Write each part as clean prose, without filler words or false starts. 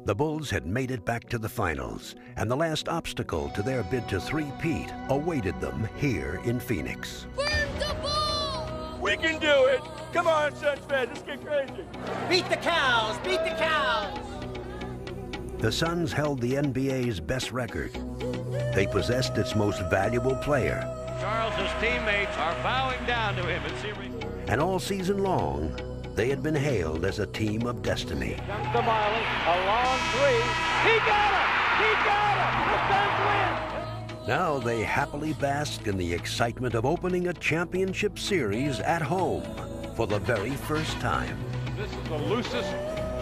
The Bulls had made it back to the finals, and the last obstacle to their bid to three-peat awaited them here in Phoenix. Where's the ball? We can do it! Come on, Suns fans, let's get crazy! Beat the cows! Beat the cows! The Suns held the NBA's best record. They possessed its most valuable player. Charles's teammates are bowing down to him in series. And all season long, they had been hailed as a team of destiny. Comes to Miley, a long three. He got it! He got it! The Suns win! Now they happily bask in the excitement of opening a championship series at home for the very first time. This is the loosest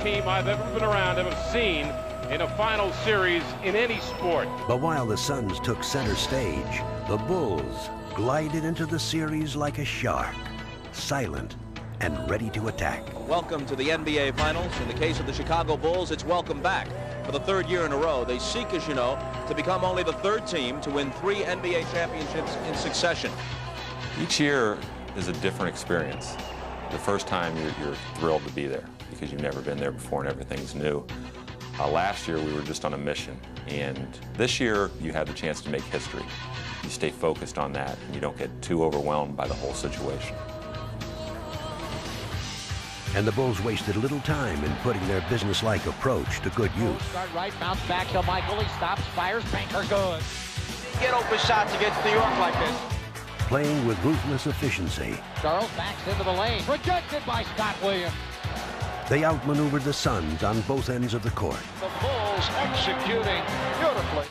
team I've ever been around, ever seen in a final series in any sport. But while the Suns took center stage, the Bulls glided into the series like a shark, silent and ready to attack. Welcome to the NBA Finals. In the case of the Chicago Bulls, it's welcome back. For the third year in a row, they seek, as you know, to become only the third team to win 3 NBA championships in succession. Each year is a different experience. The first time you're thrilled to be there because you've never been there before and everything's new. Last year we were just on a mission, and this year you have the chance to make history. You stay focused on that and you don't get too overwhelmed by the whole situation. And the Bulls wasted little time in putting their business-like approach to good use. Start right, bounce back to Michael. He stops, fires, banker good. Get open shots against New York like this. Playing with ruthless efficiency, Charles backs into the lane. Rejected by Scott Williams. they outmaneuvered the Suns on both ends of the court. The Bulls executing beautifully.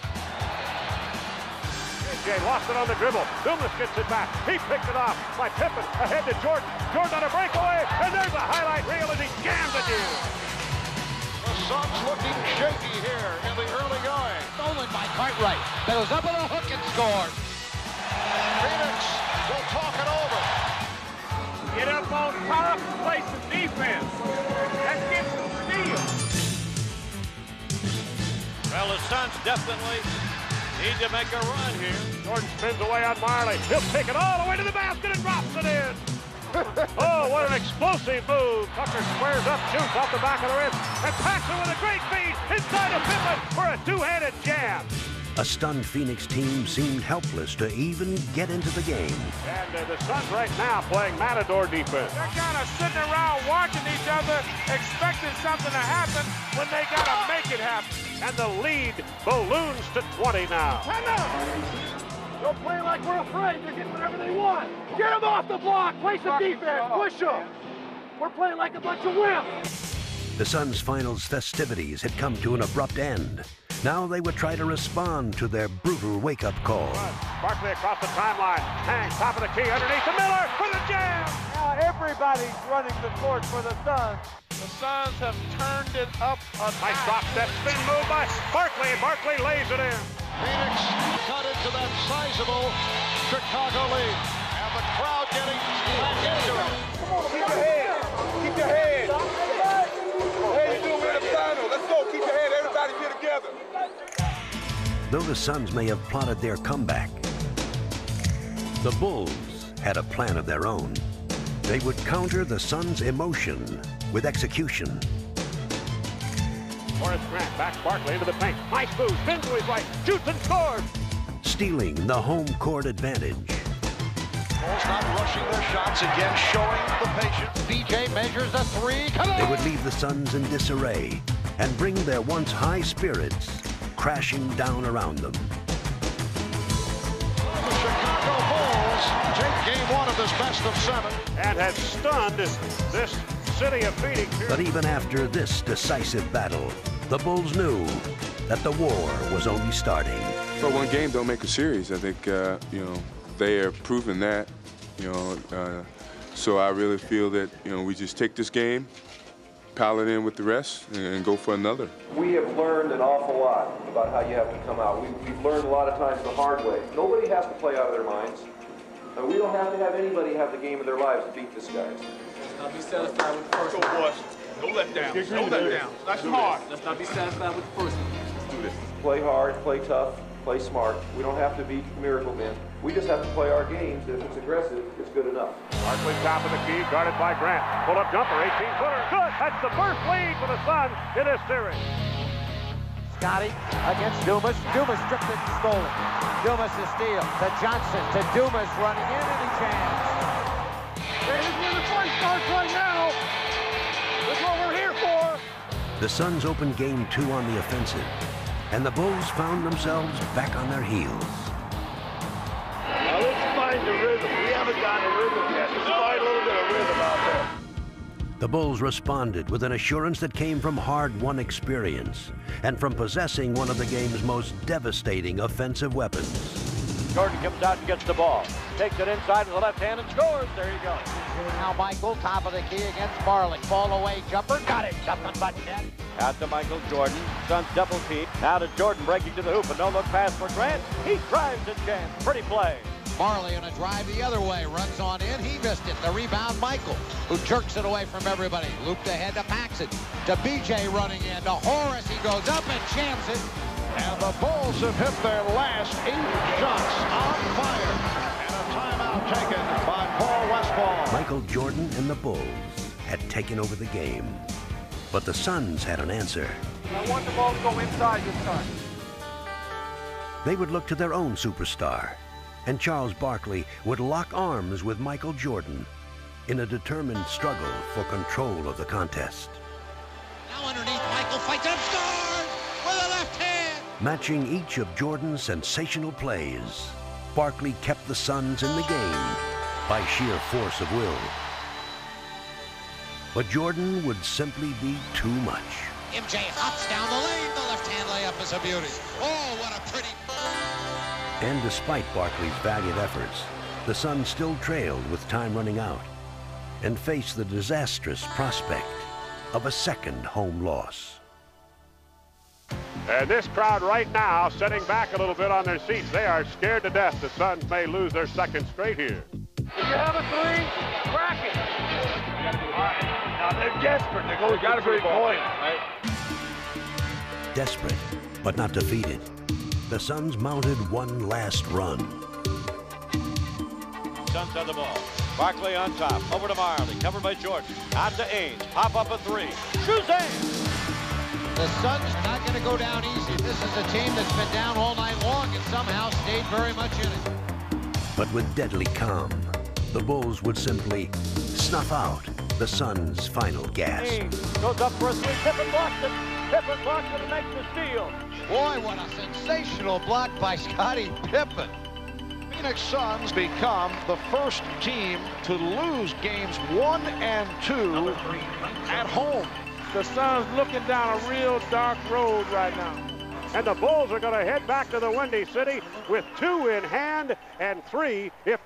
Jay lost it on the dribble. Dumas gets it back. He picked it off by Pippen. Ahead to Jordan. Jordan on a breakaway. And there's a highlight reel as he jams it in. The Suns looking shaky here in the early going. Stolen by Cartwright. Goes up on a hook and scores. Phoenix will talk it over. Get up on top, play some defense. Let's get some steals. Well, the Suns definitely need to make a run here. Jordan spins away on Marley. He'll take it all the way to the basket and drops it in. Oh, what an explosive move. Tucker squares up, shoots off the back of the rim, and Paxson with a great feed inside of Pippen for a two-handed jam. A stunned Phoenix team seemed helpless to even get into the game. And the Suns right now playing Matador defense. They're kind of sitting around watching each other, expecting something to happen when they got to make it happen. And the lead balloons to 20 now. Don't play like we're afraid. They're getting whatever they want. Get them off the block. Play some defense. Push them. We're playing like a bunch of wimps. The Suns' finals festivities had come to an abrupt end. Now they would try to respond to their brutal wake-up call. Barkley across the timeline. Hangs top of the key underneath the Miller for the jam. Now everybody's running the court for the Suns. The Suns have turned it up a nice drop step spin move by Barkley, and Barkley lays it in. Phoenix cut into that sizable Chicago lead. And the crowd getting back into it. Keep your head. Keep your head. Hey, you doing in the final? Let's go. Keep your head. Everybody get together. Though the Suns may have plotted their comeback, the Bulls had a plan of their own. They would counter the Suns' emotion with execution. Horace Grant backs Barkley into the paint. Nice move, spins to his right, shoots and scores. Stealing the home court advantage. Bulls not rushing their shots, again showing the patience. DJ measures a three. Come on! They would leave the Suns in disarray and bring their once high spirits crashing down around them. The Chicago Bulls take game one of this best of 7. And has stunned this city of Phoenix. But even after this decisive battle, the Bulls knew that the war was only starting. But one game don't make a series. I think, they are proving that, so I really feel that, we just take this game, pile it in with the rest, and go for another. We have learned an awful lot about how you have to come out. We've learned a lot of times the hard way. Nobody has to play out of their minds. And we don't have to have anybody have the game of their lives to beat this guys. Let's not be satisfied with the first one. Go, boys. No let down. No let down. That's hard. Let's not be satisfied with the first one. Let's do this. Play hard, play tough, play smart. We don't have to be miracle men. We just have to play our games. If it's aggressive, it's good enough. Barkley top of the key, guarded by Grant. Pull-up jumper, 18-footer. Good. That's the first lead for the Suns in this series. Scotty against Dumas. Dumas stripped it and stole it. Dumas to steal. To Johnson. To Dumas running in, and he jams. This is where the fun starts right now. That's what we're here for. The Suns opened game 2 on the offensive, and the Bulls found themselves back on their heels. Now let's find the rhythm. We haven't gotten a rhythm yet. Let's find a little bit of rhythm out there. The Bulls responded with an assurance that came from hard-won experience and from possessing one of the game's most devastating offensive weapons. Jordan comes out and gets the ball. Takes it inside with the left hand and scores. There you go. Now Michael, top of the key against Marley. Fall away jumper. Got it. Nothing but net. Out to Michael Jordan. Suns double team. Now to Jordan breaking to the hoop. A no-look pass for Grant. He drives and jams. Pretty play. Marley on a drive the other way. Runs on in. He missed it. The rebound, Michael, who jerks it away from everybody. Looped ahead to Paxson. To BJ running in. To Horace. He goes up and jams it. And the Bulls have hit their last 8 shots on fire. And a timeout taken by Paul Westphal. Michael Jordan and the Bulls had taken over the game, but the Suns had an answer. I want the ball to go inside this time. They would look to their own superstar, and Charles Barkley would lock arms with Michael Jordan in a determined struggle for control of the contest. Now underneath, Michael fights up, scores with a left hand. Matching each of Jordan's sensational plays, Barkley kept the Suns in the game by sheer force of will. But Jordan would simply be too much. MJ hops down the lane. The left-hand layup is a beauty. Oh, what a pretty... And despite Barkley's valiant efforts, the Suns still trailed with time running out and faced the disastrous prospect of a second home loss. And this crowd right now sitting back a little bit on their seats. They are scared to death the Suns may lose their second straight here. If you have a three, crack it. All right. Now they're desperate. They're going to be point, right? Desperate, but not defeated, the Suns mounted one last run. Suns have the ball. Barkley on top. Over to Marley. Covered by Jordan. Out to Ainge. Pop up a 3. Shoots The Suns are not going to go down easy. This is a team that's been down all night long and somehow stayed very much in it. But with deadly calm, the Bulls would simply snuff out the Suns' final gasp. Ainge goes up for a 3. Pippen blocks it. Pippen blocks it and makes the steal. Boy, what a sensational block by Scottie Pippen. Phoenix Suns become the first team to lose games 1 and 2 at home. The Suns looking down a real dark road right now. And the Bulls are going to head back to the Windy City with 2 in hand and 3 if